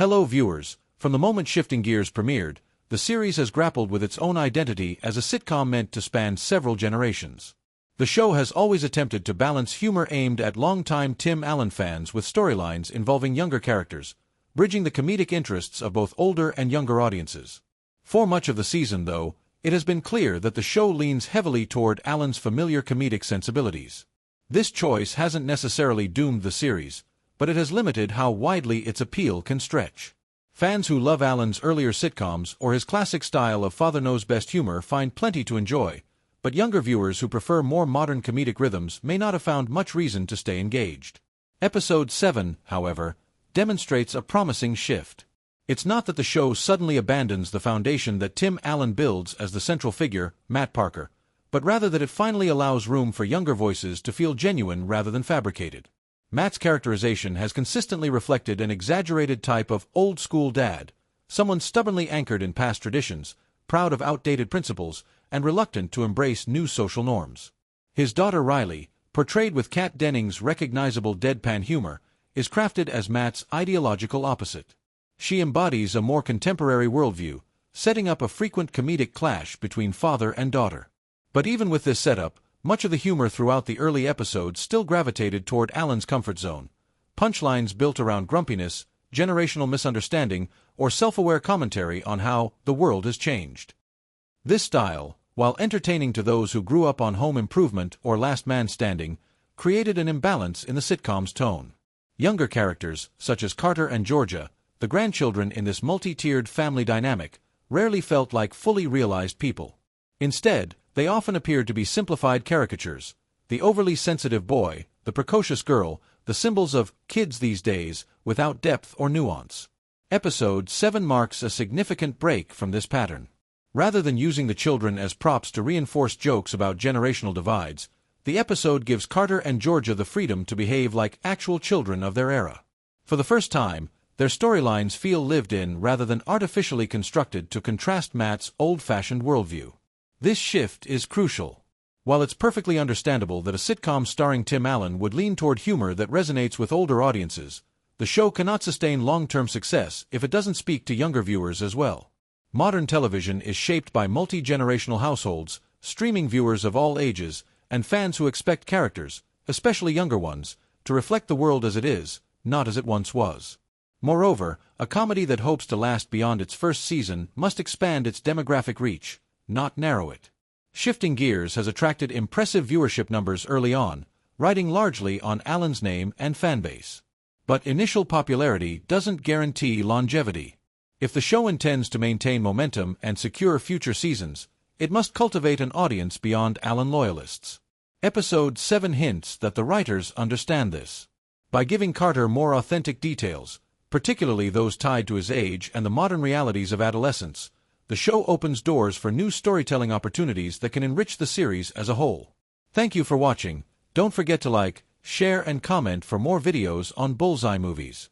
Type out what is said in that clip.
Hello viewers, from the moment Shifting Gears premiered, the series has grappled with its own identity as a sitcom meant to span several generations. The show has always attempted to balance humor aimed at longtime Tim Allen fans with storylines involving younger characters, bridging the comedic interests of both older and younger audiences. For much of the season, though, it has been clear that the show leans heavily toward Allen's familiar comedic sensibilities. This choice hasn't necessarily doomed the series, but it has limited how widely its appeal can stretch. Fans who love Allen's earlier sitcoms or his classic style of Father Knows Best humor find plenty to enjoy, but younger viewers who prefer more modern comedic rhythms may not have found much reason to stay engaged. Episode 7, however, demonstrates a promising shift. It's not that the show suddenly abandons the foundation that Tim Allen builds as the central figure, Matt Parker, but rather that it finally allows room for younger voices to feel genuine rather than fabricated. Matt's characterization has consistently reflected an exaggerated type of old-school dad, someone stubbornly anchored in past traditions, proud of outdated principles, and reluctant to embrace new social norms. His daughter Riley, portrayed with Kat Dennings' recognizable deadpan humor, is crafted as Matt's ideological opposite. She embodies a more contemporary worldview, setting up a frequent comedic clash between father and daughter. But even with this setup, much of the humor throughout the early episodes still gravitated toward Allen's comfort zone. Punchlines built around grumpiness, generational misunderstanding, or self-aware commentary on how the world has changed. This style, while entertaining to those who grew up on Home Improvement or Last Man Standing, created an imbalance in the sitcom's tone. Younger characters, such as Carter and Georgia, the grandchildren in this multi-tiered family dynamic, rarely felt like fully realized people. Instead, they often appeared to be simplified caricatures: the overly sensitive boy, the precocious girl, the symbols of kids these days, without depth or nuance. Episode 7 marks a significant break from this pattern. Rather than using the children as props to reinforce jokes about generational divides, the episode gives Carter and Georgia the freedom to behave like actual children of their era. For the first time, their storylines feel lived in rather than artificially constructed to contrast Matt's old-fashioned worldview. This shift is crucial. While it's perfectly understandable that a sitcom starring Tim Allen would lean toward humor that resonates with older audiences, the show cannot sustain long-term success if it doesn't speak to younger viewers as well. Modern television is shaped by multi-generational households, streaming viewers of all ages, and fans who expect characters, especially younger ones, to reflect the world as it is, not as it once was. Moreover, a comedy that hopes to last beyond its first season must expand its demographic reach, not narrow it. Shifting Gears has attracted impressive viewership numbers early on, riding largely on Allen's name and fanbase. But initial popularity doesn't guarantee longevity. If the show intends to maintain momentum and secure future seasons, it must cultivate an audience beyond Allen loyalists. Episode 7 hints that the writers understand this. By giving Carter more authentic details, particularly those tied to his age and the modern realities of adolescence, the show opens doors for new storytelling opportunities that can enrich the series as a whole. Thank you for watching. Don't forget to like, share, and comment for more videos on Bullseye Movies.